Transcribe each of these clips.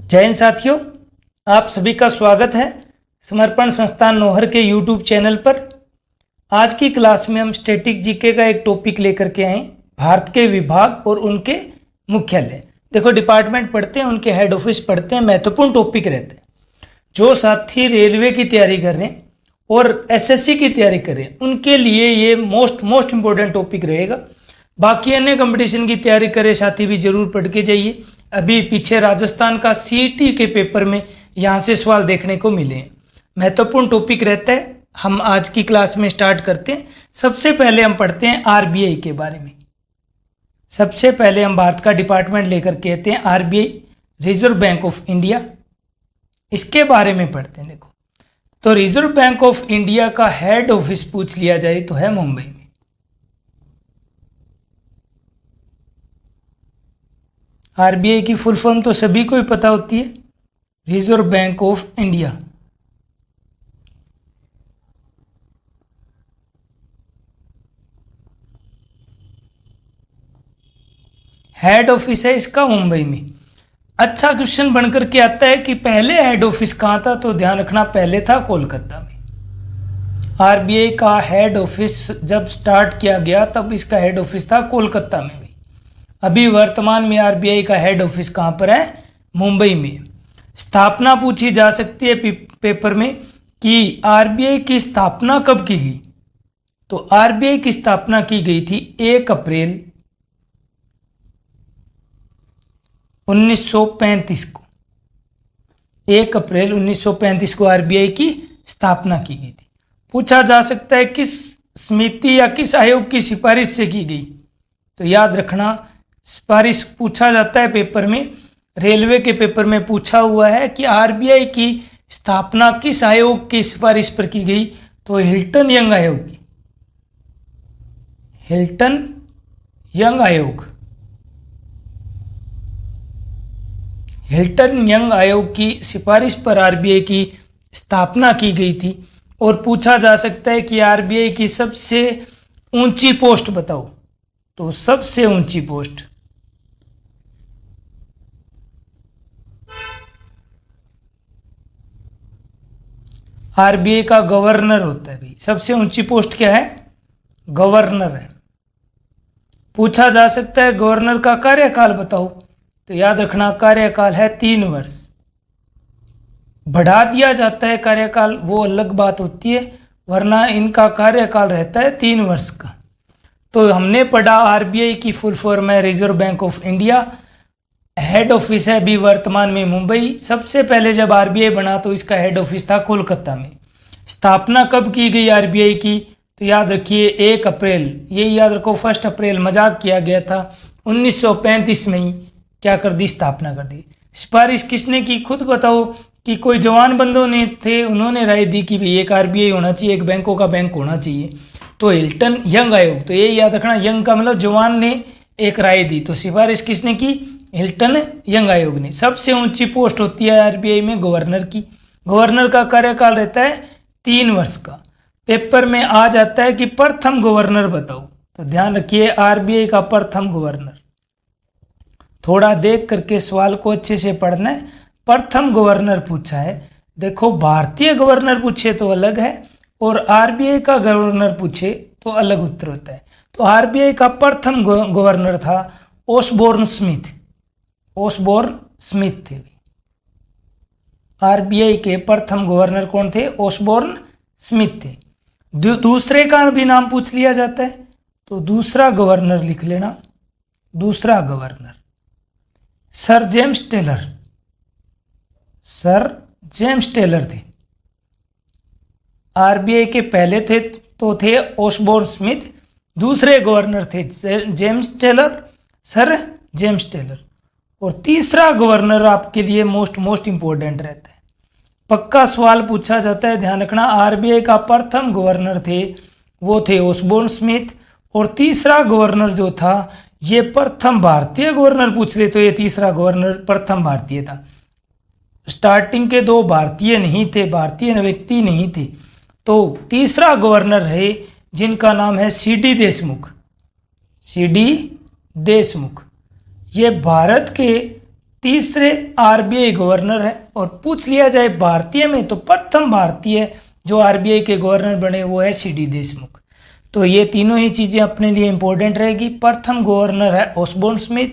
जय हिंद साथियों, आप सभी का स्वागत है समर्पण संस्थान नौहर के यूट्यूब चैनल पर। आज की क्लास में हम स्टैटिक जीके का एक टॉपिक लेकर के आए, भारत के विभाग और उनके मुख्यालय। देखो, डिपार्टमेंट पढ़ते हैं, उनके हेड ऑफिस पढ़ते हैं, महत्वपूर्ण टॉपिक रहते हैं। जो साथी रेलवे की तैयारी कर रहे हैं और एसएससी की तैयारी कर रहे हैं, उनके लिए ये मोस्ट इम्पोर्टेंट टॉपिक रहेगा। बाकी अन्य कंपटीशन की तैयारी करे साथी भी जरूर पढ़ के जाइए। अभी पीछे राजस्थान का सीईटी के पेपर में यहाँ से सवाल देखने को मिले हैं। महत्वपूर्ण टॉपिक रहता है। हम आज की क्लास में स्टार्ट करते हैं। सबसे पहले हम पढ़ते हैं आरबीआई के बारे में। सबसे पहले हम भारत का डिपार्टमेंट लेकर के आते हैं, RBI, reserve bank of India. इसके बारे में पढ़ते हैं। देखो, तो रिजर्व बैंक ऑफ इंडिया का हेड ऑफिस पूछ लिया जाए तो है मुंबई में। आरबीआई की फुल फॉर्म तो सभी को ही पता होती है, reserve bank of India. Head office है इसका मुंबई में। अच्छा क्वेश्चन बनकर के आता है कि पहले हेड ऑफिस कहाँ था, तो ध्यान रखना पहले था कोलकाता में। आरबीआई का हेड ऑफिस जब स्टार्ट किया गया तब इसका हेड ऑफिस था कोलकाता में। अभी वर्तमान में आरबीआई का हेड ऑफिस कहाँ पर है, मुंबई में। स्थापना पूछी जा सकती है पेपर में कि आरबीआई की स्थापना कब की गई, तो आरबीआई की स्थापना की गई थी 1 अप्रैल 1935 को। 1 अप्रैल 1935 को आरबीआई की स्थापना की गई थी। पूछा जा सकता है किस समिति या किस आयोग की सिफारिश से की गई, तो याद रखना सिफारिश पूछा जाता है पेपर में। रेलवे के पेपर में पूछा हुआ है कि आरबीआई की स्थापना किस आयोग की सिफारिश पर की गई, तो हिल्टन यंग आयोग की। हिल्टन यंग आयोग, हिल्टन यंग आयोग की सिफारिश पर आरबीआई की स्थापना की गई थी। और पूछा जा सकता है कि आरबीआई की सबसे ऊंची पोस्ट बताओ, तो सबसे ऊंची पोस्ट आरबीआई का गवर्नर होता है। भाई, सबसे ऊंची पोस्ट क्या है, गवर्नर है। पूछा जा सकता है गवर्नर का कार्यकाल बताओ, तो याद रखना कार्यकाल है 3 वर्ष। बढ़ा दिया जाता है कार्यकाल, वो अलग बात होती है, वरना इनका कार्यकाल रहता है 3 वर्ष का। तो हमने पढ़ा आरबीआई की फुल फॉर्म है reserve bank of India. Head office है अभी वर्तमान में मुंबई। सबसे पहले जब आरबीआई बना तो इसका हेड ऑफिस था कोलकाता में। स्थापना कब की गई आरबीआई की, तो याद रखिए 1 अप्रैल, ये याद रखो 1 अप्रैल मजाक किया गया था, 1935 में ही क्या कर दी, स्थापना कर दी। सिफारिश किसने की, खुद बताओ। कि कोई जवान बंदों ने थे, उन्होंने राय दी कि भाई एक आरबीआई होना चाहिए, एक बैंकों का बैंक होना चाहिए, तो हिल्टन यंग आयोग। तो ये याद रखना, यंग का मतलब जवान ने एक राय दी, तो सिफारिश किसने की, हिल्टन यंग आयोग ने। सबसे ऊंची पोस्ट होती है आरबीआई में गवर्नर की। गवर्नर का कार्यकाल रहता है 3 वर्ष का। पेपर में आ जाता है कि प्रथम गवर्नर बताओ, तो ध्यान रखिए आरबीआई का प्रथम गवर्नर। थोड़ा देख करके सवाल को अच्छे से पढ़ना है। प्रथम गवर्नर पूछा है। देखो, भारतीय गवर्नर पूछे तो अलग है और आरबीआई का गवर्नर पूछे तो अलग उत्तर होता है। तो आरबीआई का प्रथम गवर्नर था ओसबोर्न स्मिथ। ओसबोर्न स्मिथ थे। आरबीआई के प्रथम गवर्नर कौन थे, ओसबोर्न स्मिथ थे। दूसरे का भी नाम पूछ लिया जाता है, तो दूसरा गवर्नर लिख लेना। दूसरा governor sir James Taylor. Sir James Taylor थे। आरबीआई के पहले थे तो थे ओसबोर्न स्मिथ, दूसरे गवर्नर थे James Taylor, sir James Taylor. और तीसरा गवर्नर आपके लिए मोस्ट इंपॉर्टेंट रहता है, पक्का सवाल पूछा जाता है, ध्यान रखना। आरबीआई का प्रथम गवर्नर थे वो थे ओसबोर्न स्मिथ, और तीसरा गवर्नर जो था ये प्रथम भारतीय गवर्नर पूछ ले तो ये तीसरा गवर्नर प्रथम भारतीय था। स्टार्टिंग के 2 भारतीय नहीं थे, भारतीय व्यक्ति नहीं थे। तो तीसरा गवर्नर है जिनका नाम है सीडी देशमुख। सीडी देशमुख ये भारत के तीसरे आरबीआई गवर्नर है। और पूछ लिया जाए भारतीय में, तो प्रथम भारतीय जो आरबीआई के गवर्नर बने वो है सीडी देशमुख। तो ये तीनों ही चीज़ें अपने लिए इंपॉर्टेंट रहेगी। प्रथम गवर्नर है ओसबोर्न स्मिथ,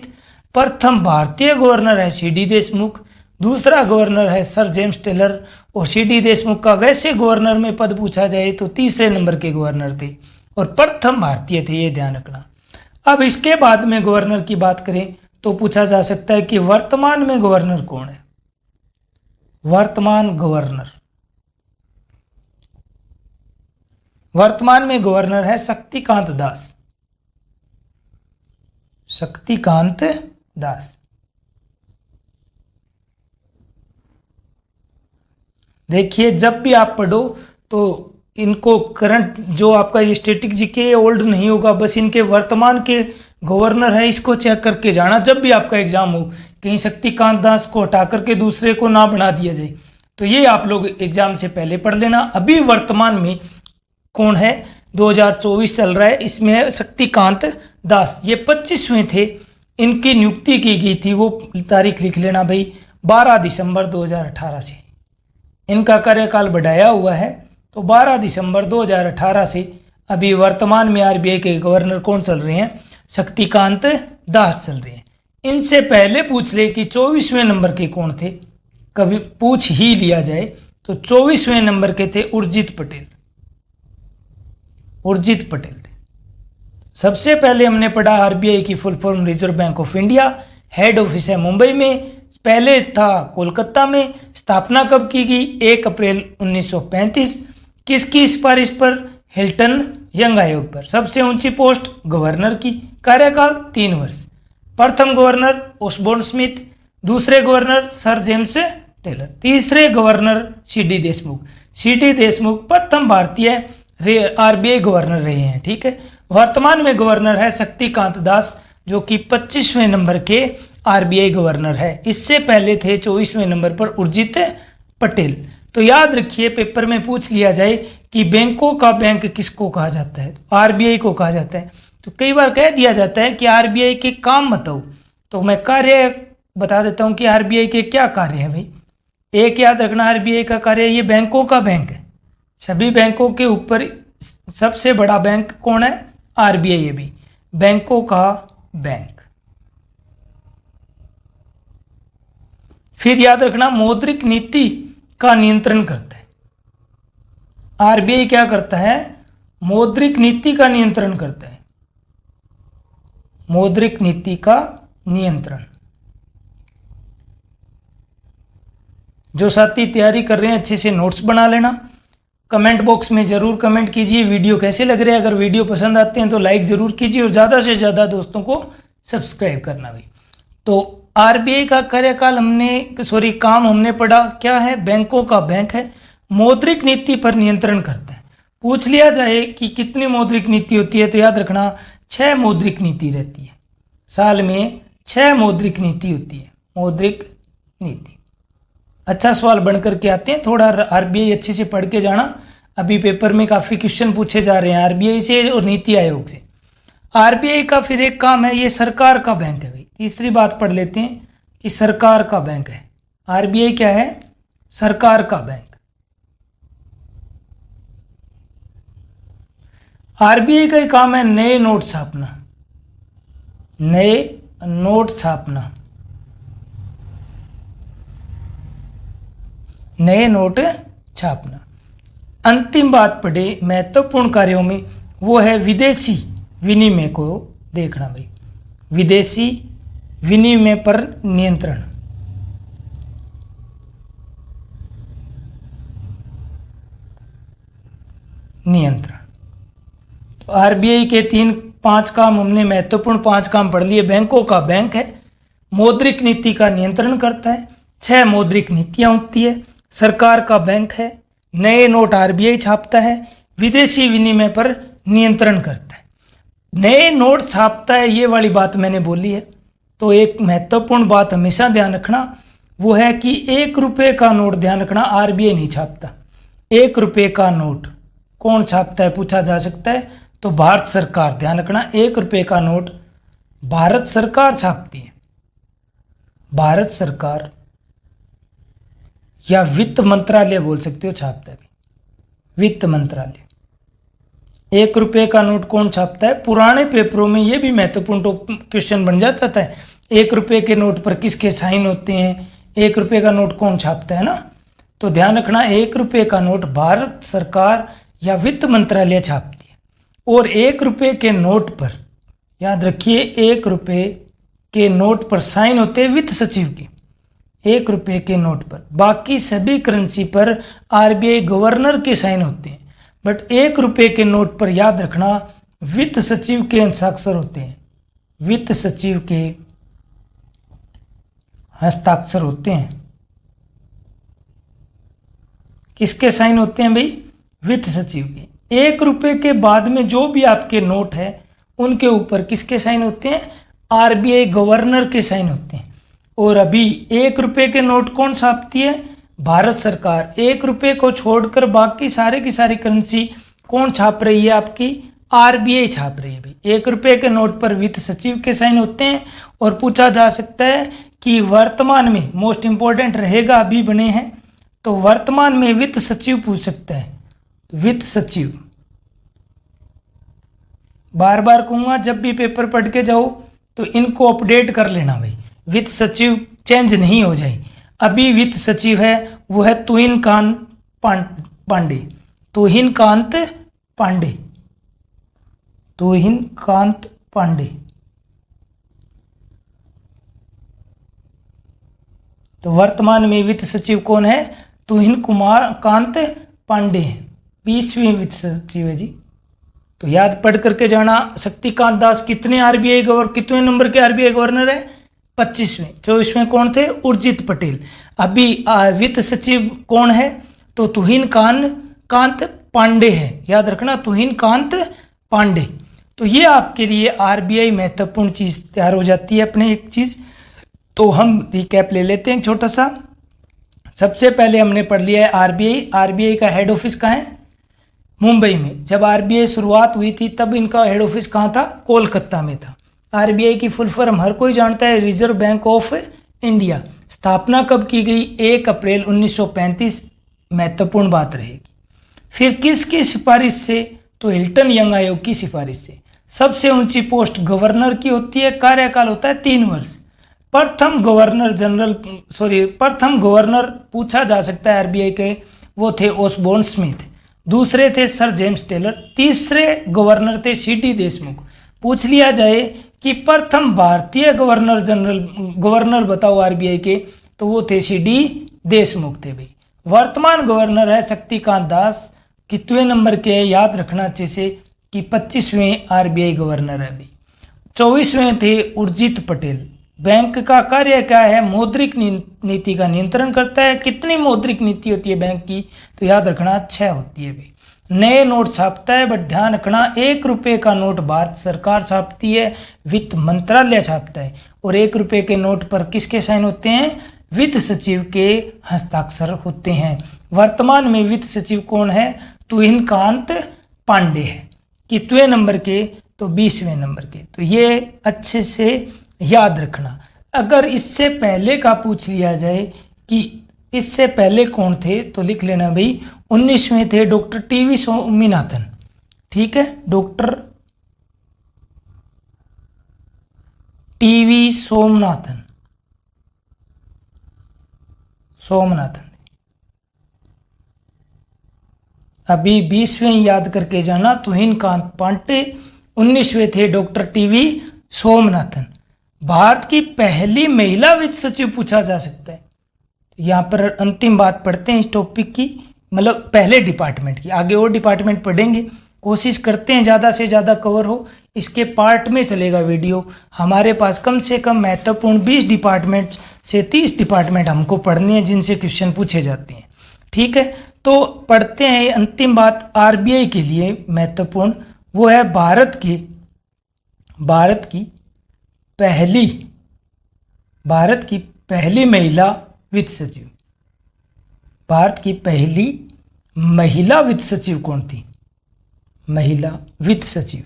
प्रथम भारतीय गवर्नर है सीडी देशमुख, दूसरा गवर्नर है सर जेम्स टेलर, और सीडी देशमुख का वैसे गवर्नर में पद पूछा जाए तो तीसरे नंबर के गवर्नर थे और प्रथम भारतीय थे, ये ध्यान रखना। अब इसके बाद में गवर्नर की बात करें तो पूछा जा सकता है कि वर्तमान में गवर्नर कौन है। वर्तमान में गवर्नर है शक्तिकांत दास। शक्तिकांत दास। देखिए जब भी आप पढ़ो तो इनको करंट जो आपका ये स्टैटिक जीके ओल्ड नहीं होगा, बस इनके वर्तमान के गवर्नर है इसको चेक करके जाना। जब भी आपका एग्जाम हो कहीं शक्तिकांत दास को हटा करके दूसरे को ना बना दिया जाए, तो ये आप लोग एग्जाम से पहले पढ़ लेना। अभी वर्तमान में कौन है, 2024 चल रहा है, इसमें है शक्तिकांत दास। ये 25वें थे, इनकी नियुक्ति की गई थी, वो तारीख लिख लेना भाई, 12 दिसंबर 2018 से। इनका कार्यकाल बढ़ाया हुआ है, तो 12 दिसंबर 2018 से अभी वर्तमान में आरबीआई के गवर्नर कौन चल रहे हैं, शक्तिकांत दास चल रहे हैं। इनसे पहले पूछ ले कि 24वें नंबर के कौन थे, कभी पूछ ही लिया जाए तो 24वें नंबर के थे उर्जित पटेल। उर्जित पटेल थे। सबसे पहले हमने पढ़ा आरबीआई की full form reserve bank of India, head office है मुंबई में, पहले था कोलकाता में। स्थापना कब की गई, 1 अप्रैल 1935। किसकी सिफारिश पर, हिल्टन यंग आयोग पर। सबसे ऊंची पोस्ट गवर्नर की, कार्यकाल 3 वर्ष। प्रथम गवर्नर ओसबोर्न स्मिथ, दूसरे गवर्नर सर जेम्स टेलर, तीसरे governor CD Deshmukh. CD Deshmukh प्रथम भारतीय आरबीआई गवर्नर रहे हैं, ठीक है। वर्तमान में गवर्नर है शक्तिकांत दास, जो कि 25वें नंबर के आरबीआई गवर्नर है। इससे पहले थे 24वें नंबर पर उर्जित पटेल। तो याद रखिए, पेपर में पूछ लिया जाए कि बैंकों का बैंक किसको कहा जाता है, तो आरबीआई को कहा जाता है। तो कई बार कह दिया जाता है कि आरबीआई के काम बताओ, तो मैं कार्य बता देता हूं कि आरबीआई के क्या कार्य है भाई। एक याद रखना, आरबीआई का कार्य ये बैंकों का बैंक है। सभी बैंकों के ऊपर सबसे बड़ा बैंक कौन है, आरबीआई है भी, बैंकों का बैंक। फिर याद रखना, मौद्रिक नीति का नियंत्रण करता है। आरबीआई क्या करता है, मौद्रिक नीति का नियंत्रण करता है। मौद्रिक नीति का नियंत्रण। जो साथी तैयारी कर रहे हैं अच्छे से नोट्स बना लेना। कमेंट बॉक्स में जरूर कमेंट कीजिए वीडियो कैसे लग रहे हैं। अगर वीडियो पसंद आते हैं तो लाइक जरूर कीजिए और ज़्यादा से ज़्यादा दोस्तों को सब्सक्राइब करना भाई। तो आरबीआई का कार्यकाल काम हमने पढ़ा, क्या है, बैंकों का बैंक है, मौद्रिक नीति पर नियंत्रण करता है। पूछ लिया जाए कि कितनी मौद्रिक नीति होती है, तो याद रखना 6 मौद्रिक नीति रहती है। साल में 6 मौद्रिक नीति होती है। मौद्रिक नीति अच्छा सवाल बनकर के आते हैं, थोड़ा आरबीआई अच्छे से पढ़ के जाना। अभी पेपर में काफ़ी क्वेश्चन पूछे जा रहे हैं आरबीआई से और नीति आयोग से। आरबीआई का फिर एक काम है, ये सरकार का बैंक है भाई। तीसरी बात पढ़ लेते हैं कि सरकार का बैंक है। आरबीआई क्या है, सरकार का बैंक। आरबीआई का काम है नए नोट छापना। नए नोट छापना, नए नोट छापना। अंतिम बात पढ़े महत्वपूर्ण कार्यों में, वो है विदेशी विनिमय को देखना भाई। विदेशी विनिमय पर नियंत्रण। तो आरबीआई के 5 काम हमने महत्वपूर्ण 5 काम पढ़ लिए। बैंकों का बैंक है, मौद्रिक नीति का नियंत्रण करता है, 6 मौद्रिक नीतियां होती है, सरकार का बैंक है, नए नोट आरबीआई छापता है, विदेशी विनिमय पर नियंत्रण करता है। नए नोट छापता है, ये वाली बात मैंने बोली है। तो एक महत्वपूर्ण बात हमेशा ध्यान रखना, वो है कि 1 रुपये का नोट, ध्यान रखना, आरबीआई नहीं छापता। 1 रुपये का नोट कौन छापता है पूछा जा सकता है, तो भारत सरकार। ध्यान रखना, 1 रुपये का नोट भारत सरकार छापती है। भारत सरकार या वित्त मंत्रालय बोल सकते हो छापता है। वित्त मंत्रालय। 1 रुपये का नोट कौन छापता है? पुराने पेपरों में ये भी महत्वपूर्ण क्वेश्चन बन जाता था। 1 रुपये के नोट पर किसके साइन होते हैं? 1 रुपये का नोट कौन छापता है ना? तो ध्यान रखना, 1 रुपये का नोट भारत सरकार या वित्त मंत्रालय छापती है। और 1 रुपये के नोट पर याद रखिए, 1 रुपये के नोट पर साइन होते हैं वित्त सचिव के। 1 रुपये के नोट पर, बाकी सभी करेंसी पर आरबीआई गवर्नर के साइन होते हैं, बट 1 रुपये के नोट पर याद रखना वित्त सचिव के हस्ताक्षर होते हैं। वित्त सचिव के हस्ताक्षर होते हैं। किसके साइन होते हैं भाई? वित्त सचिव के। 1 रुपये के बाद में जो भी आपके नोट है उनके ऊपर किसके साइन होते हैं? आरबीआई गवर्नर के साइन होते हैं। और अभी 1 रुपये के नोट कौन छापती है? भारत सरकार। 1 रुपये को छोड़कर बाकी सारे की सारी करेंसी कौन छाप रही है? आपकी आरबीआई छाप रही है भाई। 1 रुपये के नोट पर वित्त सचिव के साइन होते हैं। और पूछा जा सकता है कि वर्तमान में, मोस्ट इंपॉर्टेंट रहेगा, अभी बने हैं तो वर्तमान में वित्त सचिव पूछ सकता है। वित्त सचिव, बार बार कहूंगा जब भी पेपर पढ़ के जाओ तो इनको अपडेट कर लेना भाई। वित्त सचिव चेंज नहीं हो जाए। अभी वित्त सचिव है वो है तुहिनकांत पांडे। तुहिनकांत पांडे। तुहिनकांत पांडे। तो वर्तमान में वित्त सचिव कौन है? तुहिनकांत पांडे। 20वें वित्त सचिव है जी। तो याद पढ़ करके जाना। शक्तिकांत दास कितने नंबर के आरबीआई गवर्नर है? 25वें। 24वें कौन थे? उर्जित पटेल। अभी वित्त सचिव कौन है? तो तुहिनकांत पांडे है। याद रखना, तुहिनकांत पांडे। तो ये आपके लिए आरबीआई महत्वपूर्ण चीज तैयार हो जाती है अपने एक चीज। तो हम रिकैप ले लेते हैं छोटा सा। सबसे पहले हमने पढ़ लिया है आरबीआई। आरबीआई का हेड ऑफिस कहाँ है? मुंबई में। जब आरबीआई शुरुआत हुई थी तब इनका हेड ऑफिस कहाँ था? कोलकाता में था। आरबीआई की फुल फॉर्म हर कोई जानता है, रिजर्व बैंक ऑफ इंडिया। स्थापना कब की गई? 1 अप्रैल 1935। महत्वपूर्ण बात रहेगी। फिर किसकी सिफारिश से? तो हिल्टन यंग आयोग की सिफारिश से। सबसे ऊंची पोस्ट गवर्नर की होती है। कार्यकाल होता है 3 वर्ष। प्रथम गवर्नर पूछा जा सकता है आरबीआई के, वो थे ओसबोर्न स्मिथ। दूसरे थे सर जेम्स टेलर। तीसरे गवर्नर थे सीडी देशमुख। पूछ लिया जाए कि प्रथम भारतीय गवर्नर बताओ आरबीआई के, तो वो थे सीडी देशमुख थे भाई। वर्तमान गवर्नर है शक्तिकांत दास। कितवें नंबर के है? याद रखना अच्छे से कि 25वें आरबीआई गवर्नर है भाई। 24वें थे उर्जित पटेल। बैंक का कार्य क्या है? मौद्रिक नीति का नियंत्रण करता है। कितनी मौद्रिक नीति होती है बैंक की? तो याद रखना 6 होती है भाई। नए नोट छापता है, बट ध्यान रखना 1 रुपये का नोट भारत सरकार छापती है, वित्त मंत्रालय छापता है। और 1 रुपये के नोट पर किसके साइन होते हैं? वित्त सचिव के हस्ताक्षर होते हैं। वर्तमान में वित्त सचिव कौन है? तुहिनकांत पांडे है। कितवें नंबर के? तो 20वें नंबर के। तो ये अच्छे से याद रखना। अगर इससे पहले का पूछ लिया जाए कि इससे पहले कौन थे, तो लिख लेना भाई 19वें थे डॉक्टर टीवी स्वामीनाथन। ठीक है, डॉक्टर टीवी सोमनाथन। अभी 20वें याद करके जाना, तुहिनकांत पांडे। 19वें थे डॉक्टर टीवी सोमनाथन। भारत की पहली महिला वित्त सचिव पूछा जा सकता है। यहाँ पर अंतिम बात पढ़ते हैं इस टॉपिक की, मतलब पहले डिपार्टमेंट की। आगे और डिपार्टमेंट पढ़ेंगे, कोशिश करते हैं ज़्यादा से ज़्यादा कवर हो। इसके पार्ट में चलेगा वीडियो। हमारे पास कम से कम महत्वपूर्ण 20 डिपार्टमेंट से 30 डिपार्टमेंट हमको पढ़नी है जिनसे क्वेश्चन पूछे जाते हैं। ठीक है, तो पढ़ते हैं अंतिम बात आरबीआई के लिए महत्वपूर्ण, वो है भारत की पहली महिला वित्त सचिव। भारत की पहली महिला वित्त सचिव कौन थी? महिला वित्त सचिव।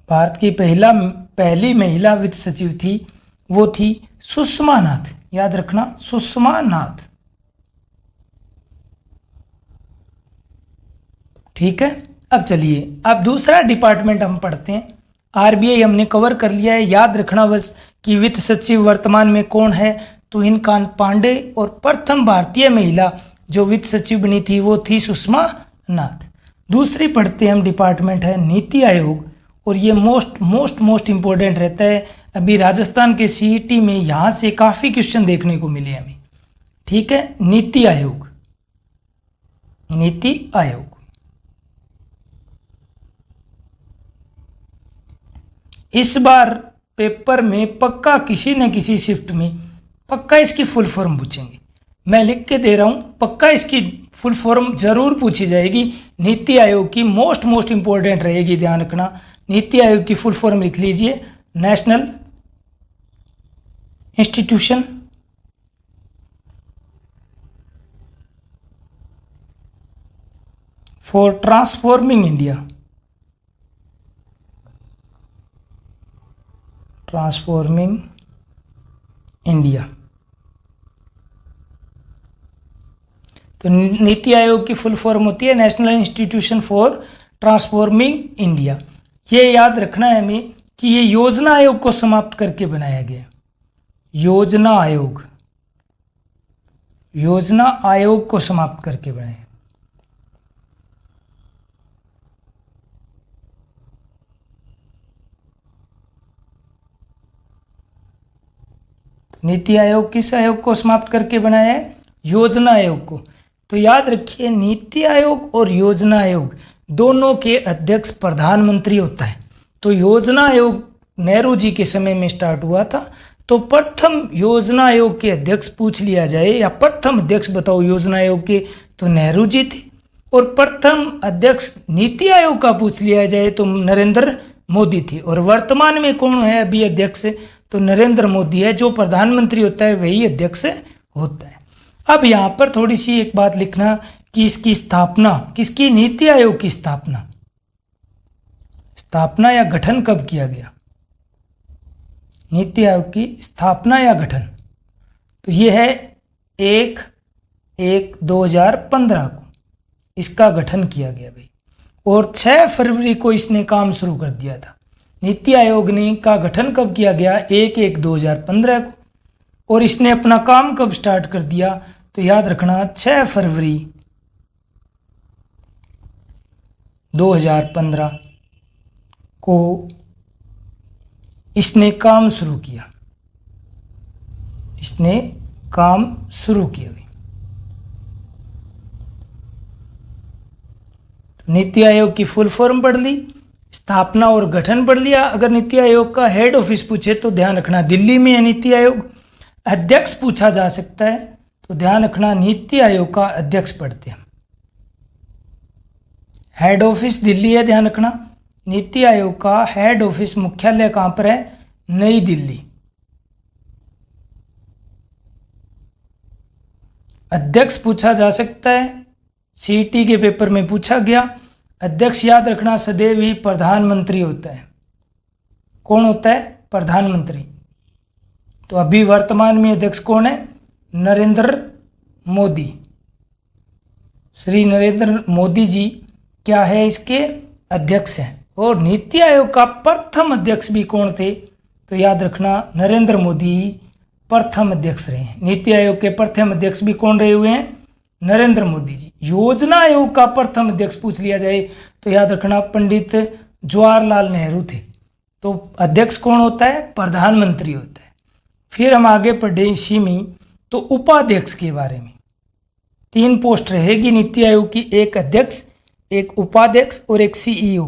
भारत की पहला पहली महिला वित्त सचिव थी वो थी सुषमा नाथ। याद रखना, सुषमा नाथ। ठीक है, अब चलिए अब दूसरा डिपार्टमेंट हम पढ़ते हैं। आरबीआई हमने कवर कर लिया है। याद रखना बस कि वित्त सचिव वर्तमान में कौन है, तुहिन कांत पांडे, और प्रथम भारतीय महिला जो वित्त सचिव बनी थी वो थी सुषमा नाथ। दूसरी पढ़ते हैं हम डिपार्टमेंट है नीति आयोग, और ये मोस्ट इम्पोर्टेंट रहता है। अभी राजस्थान के सीईटी में यहाँ से काफ़ी क्वेश्चन देखने को मिले हमें। ठीक है, नीति आयोग, नीति आयोग। इस बार पेपर में पक्का किसी न किसी शिफ्ट में पक्का इसकी फुल फॉर्म पूछेंगे। मैं लिख के दे रहा हूँ, पक्का इसकी फुल फॉर्म जरूर पूछी जाएगी। नीति आयोग की मोस्ट इंपॉर्टेंट रहेगी, ध्यान रखना। नीति आयोग की फुल फॉर्म लिख लीजिए, national institution for transforming India, transforming India. तो नीति आयोग की फुल फॉर्म होती है national institution for transforming India. ये याद रखना है हमें कि ये योजना आयोग को समाप्त करके बनाया गया। योजना आयोग, योजना आयोग को समाप्त करके बनाया। नीति आयोग किस आयोग को समाप्त करके बनाया है? योजना आयोग को। तो याद रखिए, नीति आयोग और योजना आयोग दोनों के अध्यक्ष प्रधानमंत्री होता है। तो योजना आयोग नेहरू जी के समय में स्टार्ट हुआ था। तो प्रथम योजना आयोग के अध्यक्ष पूछ लिया जाए, या प्रथम अध्यक्ष बताओ योजना आयोग के, तो नेहरू जी थे। और प्रथम अध्यक्ष नीति आयोग का पूछ लिया जाए तो नरेंद्र मोदी थे। और वर्तमान में कौन है अभी अध्यक्ष? तो नरेंद्र मोदी है। जो प्रधानमंत्री होता है वही अध्यक्ष होता है। अब यहाँ पर थोड़ी सी एक बात लिखना कि इसकी स्थापना, किसकी? नीति आयोग की स्थापना, स्थापना या गठन कब किया गया? नीति आयोग की स्थापना या गठन, तो ये है 1/1/2015 को इसका गठन किया गया भाई। और 6 फरवरी को इसने काम शुरू कर दिया था। नीति आयोग ने का गठन कब किया गया? 1/1/2015 को। और इसने अपना काम कब स्टार्ट कर दिया? तो याद रखना 6 फरवरी 2015 को इसने काम शुरू किया। इसने काम शुरू किया। तो नीति आयोग की फुल फॉर्म पढ़ ली, स्थापना और गठन पढ़ लिया। अगर नीति आयोग का हेड ऑफिस पूछे तो ध्यान रखना दिल्ली में है नीति आयोग। अध्यक्ष पूछा जा सकता है तो ध्यान रखना नीति आयोग का अध्यक्ष पढ़ते हैं। हेड ऑफिस दिल्ली है, ध्यान रखना। नीति आयोग का हेड ऑफिस मुख्यालय कहां पर है? नई दिल्ली। अध्यक्ष पूछा जा सकता है, सीईटी के पेपर में पूछा गया। अध्यक्ष याद रखना सदैव ही प्रधानमंत्री होता है। कौन होता है? प्रधानमंत्री। तो अभी वर्तमान में अध्यक्ष कौन है? नरेंद्र मोदी। श्री नरेंद्र मोदी जी क्या है? इसके अध्यक्ष हैं। और नीति आयोग का प्रथम अध्यक्ष भी कौन थे? तो याद रखना नरेंद्र मोदी प्रथम अध्यक्ष रहे हैं। नीति आयोग के प्रथम अध्यक्ष भी कौन रहे हुए हैं? नरेंद्र मोदी जी। योजना आयोग का प्रथम अध्यक्ष पूछ लिया जाए तो याद रखना पंडित जवाहरलाल नेहरू थे। तो अध्यक्ष कौन होता है? प्रधानमंत्री होता है। फिर हम आगे पढ़े इसी में तो उपाध्यक्ष के बारे में। 3 पोस्ट रहेगी नीति आयोग की, एक अध्यक्ष, एक उपाध्यक्ष और एक सीईओ।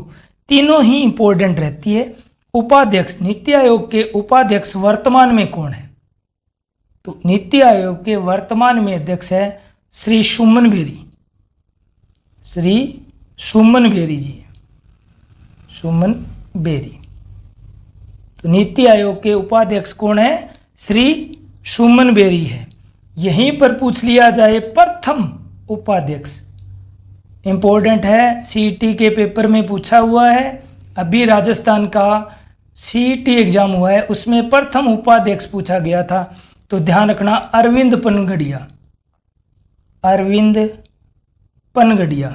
तीनों ही इंपॉर्टेंट रहती है। उपाध्यक्ष, नीति आयोग के उपाध्यक्ष वर्तमान में कौन है? तो नीति आयोग के वर्तमान में अध्यक्ष है श्री सुमन बेरी। श्री सुमन बेरी जी, सुमन बेरी। तो नीति आयोग के उपाध्यक्ष कौन है? श्री सुमन बेरी है। यहीं पर पूछ लिया जाए प्रथम उपाध्यक्ष, इंपॉर्टेंट है, सीईटी के पेपर में पूछा हुआ है। अभी राजस्थान का सीईटी एग्जाम हुआ है उसमें प्रथम उपाध्यक्ष पूछा गया था, तो ध्यान रखना अरविंद पनगड़िया, अरविंद पनगड़िया।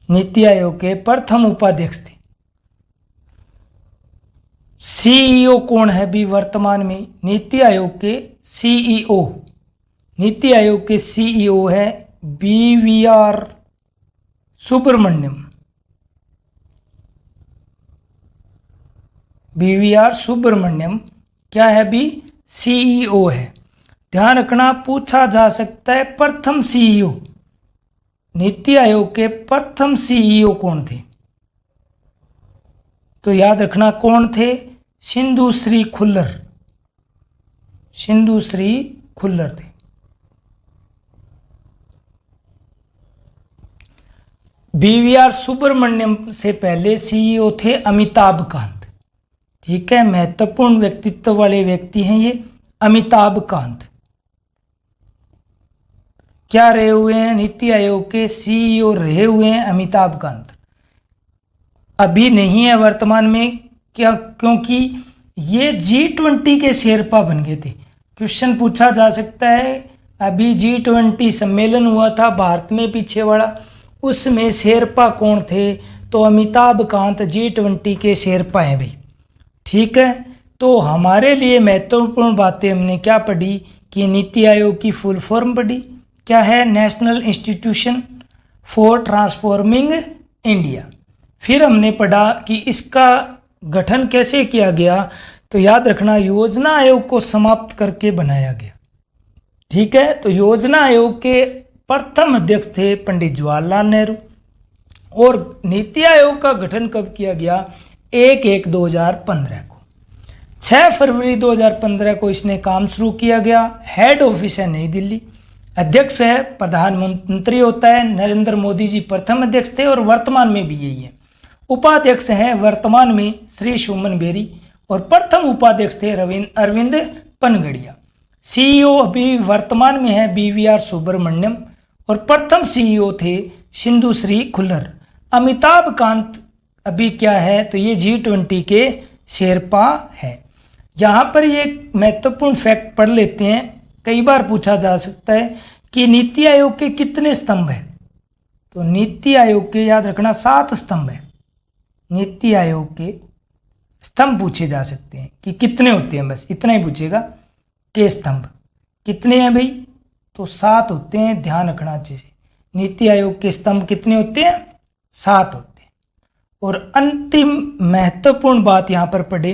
नीति आयोग के प्रथम उपाध्यक्ष थे। सीईओ कौन है भी वर्तमान में? नीति आयोग के सीईओ, नीति आयोग के सीईओ है बीवीआर सुब्रमण्यम, बीवीआर सुब्रमण्यम क्या है भी? सीईओ है। ध्यान रखना पूछा जा सकता है प्रथम सीईओ, नीति आयोग के प्रथम सीईओ कौन थे? तो याद रखना कौन थे? सिंधु श्री खुल्लर, सिंधु श्री खुल्लर थे। बीवीआर सुब्रमण्यम से पहले सीईओ थे अमिताभ कांत। ठीक है, महत्वपूर्ण व्यक्तित्व वाले व्यक्ति हैं ये अमिताभ कांत। क्या रहे हुए हैं? नीति आयोग के सीईओ रहे हुए हैं अमिताभ कांत। अभी नहीं है वर्तमान में, क्या? क्योंकि ये G20 के शेरपा बन गए थे। क्वेश्चन पूछा जा सकता है, अभी G20 सम्मेलन हुआ था भारत में पीछे वाला, उसमें शेरपा कौन थे? तो अमिताभ कांत G20 के शेरपा हैं भाई। ठीक है, तो हमारे लिए महत्वपूर्ण बातें हमने क्या पढ़ी कि नीति आयोग की फुल फॉर्म पढ़ी, क्या है? National institution for transforming India. फिर हमने पढ़ा कि इसका गठन कैसे किया गया, तो याद रखना योजना आयोग को समाप्त करके बनाया गया। ठीक है, तो योजना आयोग के प्रथम अध्यक्ष थे पंडित जवाहरलाल नेहरू। और नीति आयोग का गठन कब किया गया? 1/1/2015 को। 6 फरवरी 2015 को इसने काम शुरू किया गया। हेड ऑफिस है नई दिल्ली। अध्यक्ष है प्रधानमंत्री होता है, नरेंद्र मोदी जी प्रथम अध्यक्ष थे और वर्तमान में भी यही है। उपाध्यक्ष हैं वर्तमान में श्री सुमन बेरी और प्रथम उपाध्यक्ष थे अरविंद पनगड़िया। सीईओ अभी वर्तमान में है बीवीआर सुब्रमण्यम और प्रथम सीईओ थे सिंधु श्री खुल्लर। अमिताभ कांत अभी क्या है? तो ये G20 के शेरपा है। यहाँ पर ये महत्वपूर्ण फैक्ट पढ़ लेते हैं, कई बार पूछा जा सकता है कि नीति आयोग के कितने स्तंभ हैं? तो नीति आयोग के याद रखना 7 स्तंभ है। नीति आयोग के स्तंभ पूछे जा सकते हैं कि कितने होते हैं, बस इतना ही पूछेगा के स्तंभ कितने हैं भाई? तो 7 होते हैं। ध्यान रखना अच्छे से, नीति आयोग के स्तंभ कितने होते हैं? 7 होते हैं। और अंतिम महत्वपूर्ण बात यहाँ पर पढ़े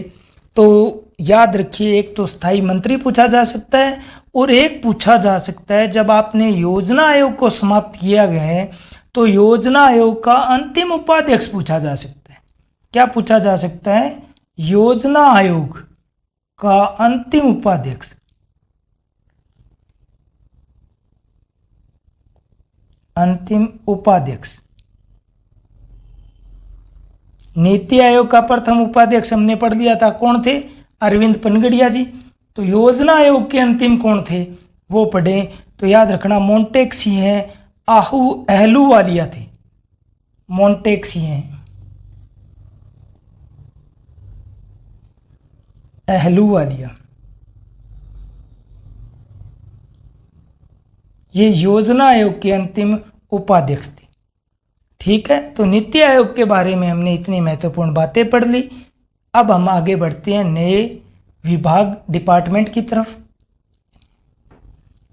तो याद रखिए, एक तो स्थायी मंत्री पूछा जा सकता है और एक पूछा जा सकता है जब आपने योजना आयोग को समाप्त किया गया है तो योजना आयोग का अंतिम उपाध्यक्ष पूछा जा सकता है। क्या पूछा जा सकता है? योजना आयोग का अंतिम उपाध्यक्ष। अंतिम उपाध्यक्ष। नीति आयोग का प्रथम उपाध्यक्ष हमने पढ़ लिया था, कौन थे? अरविंद पनगड़िया जी। तो योजना आयोग के अंतिम कौन थे वो पढ़े तो याद रखना मोंटेक्सी हैं, अहलूवालिया थे। मोंटेक्सी हैं, अहलूवालिया। ये योजना आयोग के अंतिम उपाध्यक्ष थे। ठीक है, तो नीति आयोग के बारे में हमने इतनी महत्वपूर्ण बातें पढ़ ली। अब हम आगे बढ़ते हैं नए विभाग डिपार्टमेंट की तरफ।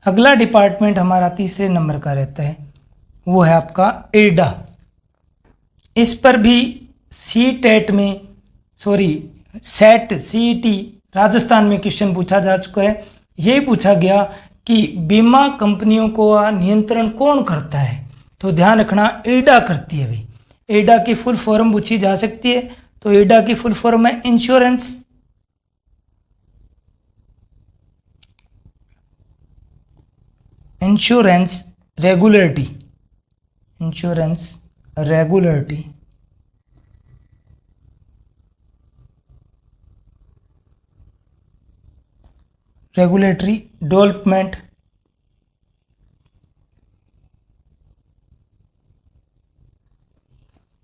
अगला डिपार्टमेंट हमारा तीसरे नंबर का रहता है, वो है आपका एडा। इस पर भी सीटेट में सेट सीईटी राजस्थान में क्वेश्चन पूछा जा चुका है। ये पूछा गया कि बीमा कंपनियों को नियंत्रण कौन करता है? तो ध्यान रखना एडा करती है भाई। एडा की फुल फॉर्म पूछी जा सकती है, तो एडा की फुल फॉर्म है insurance regulatory. Insurance regulatory development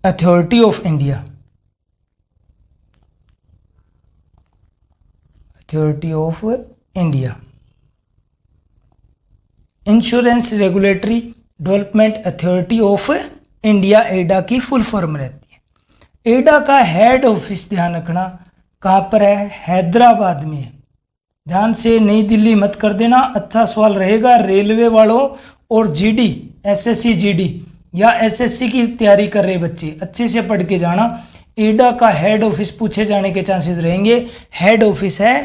authority of India, authority of India. Insurance regulatory development authority of India, एडा की फुल फॉर्म रहती है। एडा का हेड ऑफिस ध्यान रखना कहाँ पर है, हैदराबाद में है। ध्यान से नई दिल्ली मत कर देना, अच्छा सवाल रहेगा रेलवे वालों और जीडी, एसएससी जीडी या एसएससी की तैयारी कर रहे बच्चे अच्छे से पढ़ के जाना। एडा का हेड ऑफिस पूछे जाने के चांसेस रहेंगे। हेड ऑफिस है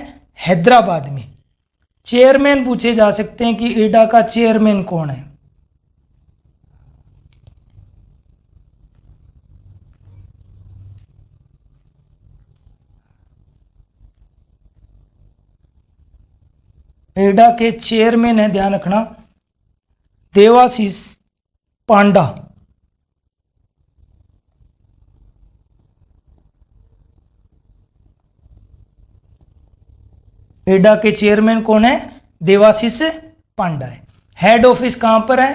हैदराबाद में। चेयरमैन पूछे जा सकते हैं कि एडा का चेयरमैन कौन है। एडा के चेयरमैन है, ध्यान रखना, देवाशीष पांडा। एडा के चेयरमैन कौन है, देवाशीष पांडा है। हेड ऑफिस कहां पर है,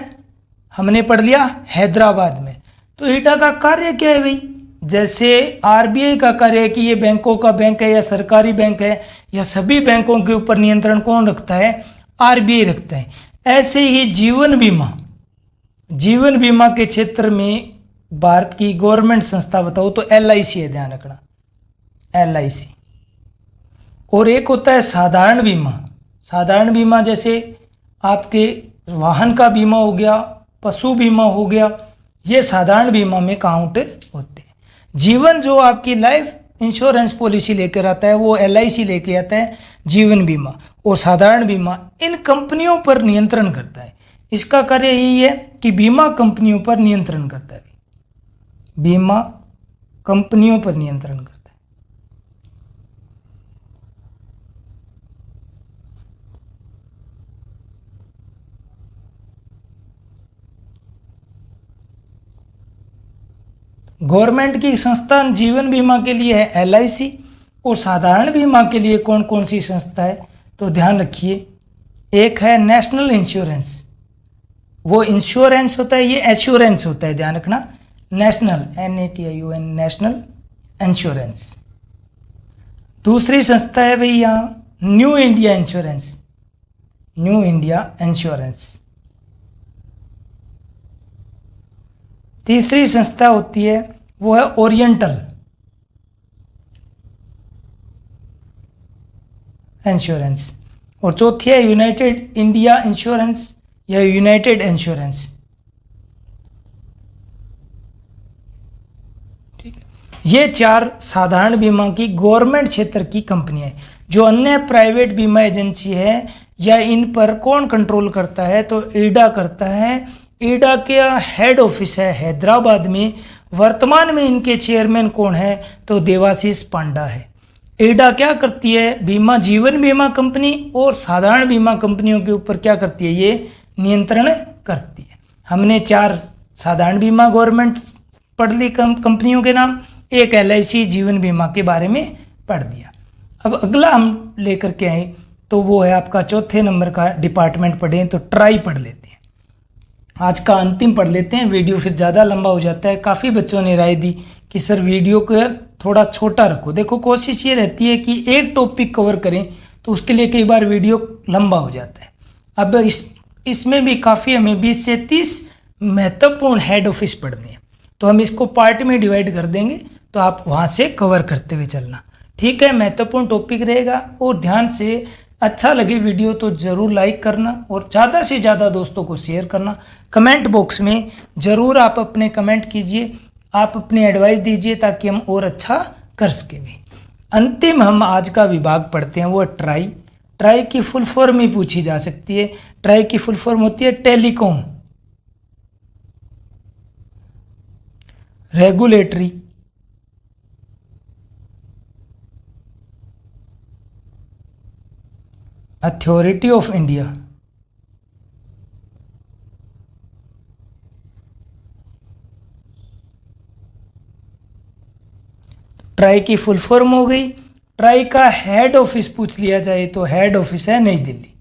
हमने पढ़ लिया हैदराबाद में। तो एडा का कार्य क्या है भाई, जैसे आरबीआई का कार्य है कि ये बैंकों का बैंक है या सरकारी बैंक है या सभी बैंकों के ऊपर नियंत्रण कौन रखता है, आरबीआई रखता है। ऐसे ही जीवन बीमा, जीवन बीमा के क्षेत्र में भारत की गवर्नमेंट संस्था बताओ तो एलआईसी है, ध्यान रखना एलआईसी। और एक होता है साधारण बीमा। साधारण बीमा जैसे आपके वाहन का बीमा हो गया, पशु बीमा हो गया, ये साधारण बीमा में काउंट होते हैं। जीवन जो आपकी लाइफ इंश्योरेंस पॉलिसी लेकर आता है वो एलआईसी लेके आता है जीवन बीमा। और साधारण बीमा इन कंपनियों पर नियंत्रण करता है। इसका कार्य यही है कि बीमा कंपनियों पर नियंत्रण करता है, बीमा कंपनियों पर नियंत्रण करता है। गवर्नमेंट की संस्था जीवन बीमा के लिए है एलआईसी, और साधारण बीमा के लिए कौन कौन सी संस्था है तो ध्यान रखिए। एक है नेशनल इंश्योरेंस, वो इंश्योरेंस होता है, ये एश्योरेंस होता है, ध्यान रखना नेशनल NATION नेशनल इंश्योरेंस। दूसरी संस्था है भाई यहाँ new India insurance, new India insurance. तीसरी संस्था होती है वो है ओरिएंटल इंश्योरेंस। और चौथी है यूनाइटेड इंडिया इंश्योरेंस या यूनाइटेड इंश्योरेंस। ठीक है, ये चार साधारण बीमा की गवर्नमेंट क्षेत्र की कंपनियां हैं। जो अन्य प्राइवेट बीमा एजेंसी है या इन पर कौन कंट्रोल करता है तो ईडा करता है। ईडा के हेड ऑफिस है हैदराबाद में। वर्तमान में इनके चेयरमैन कौन है तो देवाशीष पांडा है। ईडा क्या करती है, बीमा जीवन बीमा कंपनी और साधारण बीमा कंपनियों के ऊपर क्या करती है, ये नियंत्रण करती है। हमने चार साधारण बीमा गवर्नमेंट पढ़ ली कंपनियों के नाम, एक एलआईसी जीवन बीमा के बारे में पढ़ दिया। अब अगला हम लेकर के आए तो वो है आपका चौथे नंबर का डिपार्टमेंट पढ़ें तो ट्राई पढ़ लेते हैं। आज का अंतिम पढ़ लेते हैं, वीडियो फिर ज़्यादा लंबा हो जाता है। काफ़ी बच्चों ने राय दी कि सर वीडियो को थोड़ा छोटा रखो। देखो कोशिश ये रहती है कि एक टॉपिक कवर करें तो उसके लिए कई बार वीडियो लंबा हो जाता है। अब इसमें भी काफ़ी हमें 20 से 30 महत्वपूर्ण हेड ऑफिस पढ़ने हैं, तो हम इसको पार्ट में डिवाइड कर देंगे, तो आप वहाँ से कवर करते हुए चलना। ठीक है, महत्वपूर्ण टॉपिक रहेगा। और ध्यान से अच्छा लगे वीडियो तो ज़रूर लाइक करना और ज़्यादा से ज़्यादा दोस्तों को शेयर करना। कमेंट बॉक्स में ज़रूर आप अपने कमेंट कीजिए, आप अपनी एडवाइस दीजिए ताकि हम और अच्छा कर सकें। अंतिम हम आज का विभाग पढ़ते हैं वो ट्राई। ट्राई की फुल फॉर्म ही पूछी जा सकती है। ट्राई की फुल फॉर्म होती है telecom regulatory authority of India. Try की फुल फॉर्म हो गई। ट्राई का हेड ऑफिस पूछ लिया जाए तो हेड ऑफिस है नई दिल्ली।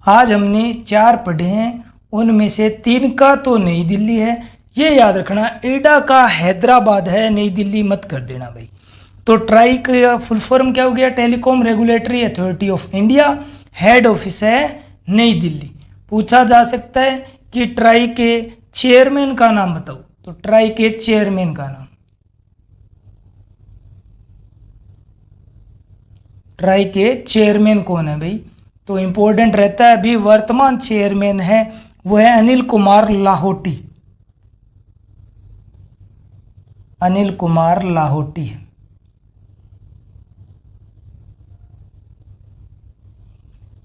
आज हमने 4 पढ़े हैं, उनमें से 3 का तो नई दिल्ली है, ये याद रखना, एडा का हैदराबाद है, नई दिल्ली मत कर देना भाई। तो ट्राई का फुल फॉर्म क्या हो गया? Telecom regulatory authority of India, head office है नई दिल्ली। पूछा जा सकता है कि ट्राई के चेयरमैन का नाम बताओ, तो ट्राई के चेयरमैन का नाम, ट्राई के चेयरमैन कौन है भाई? तो इंपॉर्टेंट रहता है, अभी वर्तमान चेयरमैन है वो है अनिल कुमार लाहोटी, अनिल कुमार लाहोटी है।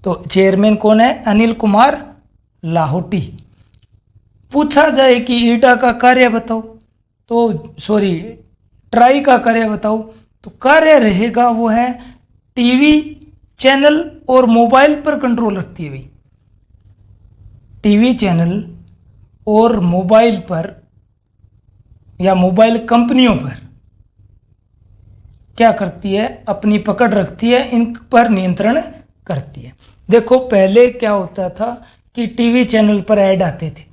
तो चेयरमैन कौन है? अनिल कुमार लाहोटी। पूछा जाए कि ईडा का कार्य बताओ, तो सॉरी ट्राई का कार्य बताओ, तो कार्य रहेगा वो है टीवी चैनल और मोबाइल पर कंट्रोल रखती है भाई। टीवी चैनल और मोबाइल पर या मोबाइल कंपनियों पर क्या करती है? अपनी पकड़ रखती है, इन पर नियंत्रण करती है। देखो पहले क्या होता था कि टीवी चैनल पर ऐड आते थे,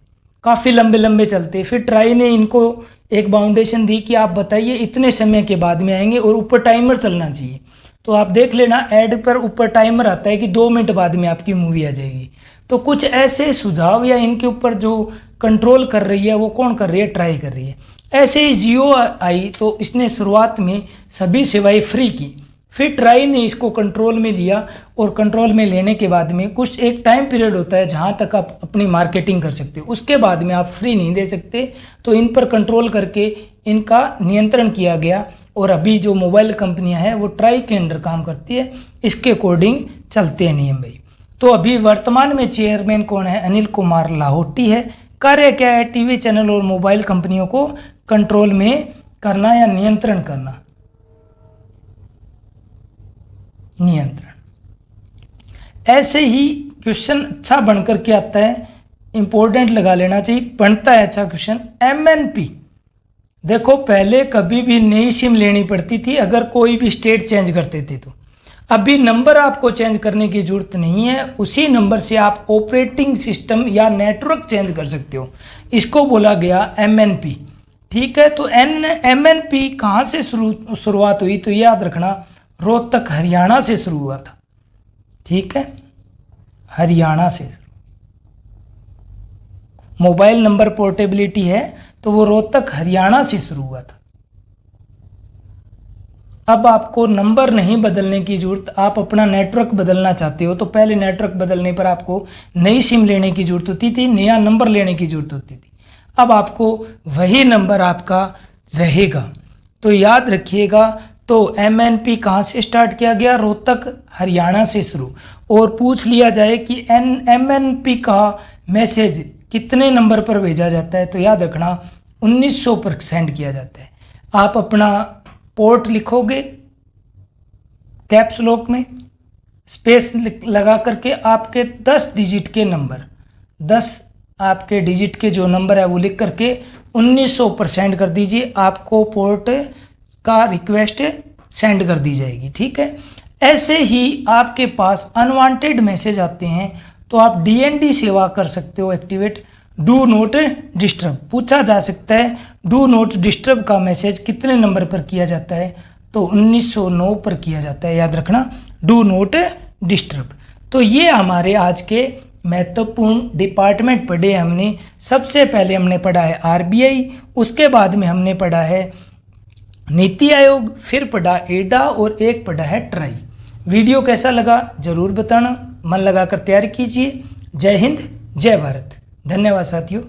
काफ़ी लंबे लंबे चलते, फिर ट्राई ने इनको एक बाउंडेशन दी कि आप बताइए इतने समय के बाद में आएंगे और ऊपर टाइमर चलना चाहिए। तो आप देख लेना ऐड पर ऊपर टाइमर आता है कि 2 मिनट बाद में आपकी मूवी आ जाएगी। तो कुछ ऐसे सुझाव या इनके ऊपर जो कंट्रोल कर रही है वो कौन कर रही है? ट्राई कर रही है। ऐसे ही जियो आई तो इसने शुरुआत में सभी सेवाएं फ्री की, फिर ट्राई ने इसको कंट्रोल में लिया और कंट्रोल में लेने के बाद में कुछ एक टाइम पीरियड होता है जहां तक आप अपनी मार्केटिंग कर सकते हो, उसके बाद में आप फ्री नहीं दे सकते। तो इन पर कंट्रोल करके इनका नियंत्रण किया गया और अभी जो मोबाइल कंपनियां हैं वो ट्राई के अंडर काम करती है, इसके अकॉर्डिंग चलते हैं नियम भाई। तो अभी वर्तमान में चेयरमैन कौन है? अनिल कुमार लाहोटी है। कार्य क्या है? टीवी चैनल और मोबाइल कंपनियों को कंट्रोल में करना या नियंत्रण करना, नियंत्रण। ऐसे ही क्वेश्चन अच्छा बनकर के आता है, इंपॉर्टेंट लगा लेना चाहिए, बनता है अच्छा क्वेश्चन। एमएनपी, देखो पहले कभी भी नई सिम लेनी पड़ती थी अगर कोई भी स्टेट चेंज करते थे, तो अभी नंबर आपको चेंज करने की जरूरत नहीं है, उसी नंबर से आप ऑपरेटिंग सिस्टम या नेटवर्क चेंज कर सकते हो। इसको बोला गया एमएनपी, ठीक है। तो एमएनपी कहाँ से शुरुआत हुई? तो याद रखना रोहतक हरियाणा से शुरू हुआ था, ठीक है, हरियाणा से। मोबाइल नंबर पोर्टेबिलिटी है तो वो रोहतक हरियाणा से शुरू हुआ था। अब आपको नंबर नहीं बदलने की जरूरत, आप अपना नेटवर्क बदलना चाहते हो तो पहले नेटवर्क बदलने पर आपको नई सिम लेने की जरूरत होती थी, नया नंबर लेने की जरूरत होती थी। अब आपको वही नंबर आपका रहेगा। तो याद रखिएगा, तो एमएनपी कहाँ से स्टार्ट किया गया? रोहतक हरियाणा से शुरू। और पूछ लिया जाए कि एमएनपी का मैसेज कितने नंबर पर भेजा जाता है, तो याद रखना 1900 पर सेंड किया जाता है। आप अपना पोर्ट लिखोगे कैप्स लॉक में, स्पेस लगा करके आपके 10 डिजिट के नंबर, 10 आपके डिजिट के जो नंबर है वो लिख करके 1900 पर सेंड कर दीजिए, आपको पोर्ट का रिक्वेस्ट सेंड कर दी जाएगी, ठीक है। ऐसे ही आपके पास अनवांटेड मैसेज आते हैं तो आप डीएनडी सेवा कर सकते हो एक्टिवेट, डू नोट डिस्टर्ब। पूछा जा सकता है डू नोट डिस्टर्ब का मैसेज कितने नंबर पर किया जाता है, तो 1909 पर किया जाता है, याद रखना डू नोट डिस्टर्ब। तो ये हमारे आज के महत्वपूर्ण डिपार्टमेंट पढ़े हमने। सबसे पहले हमने पढ़ा है आरबीआई, उसके बाद में हमने पढ़ा है नीति आयोग, फिर पढ़ा एडा और एक पढ़ा है ट्राई। वीडियो कैसा लगा जरूर बताना, मन लगाकर तैयारी कीजिए। जय हिंद, जय भारत। धन्यवाद साथियों।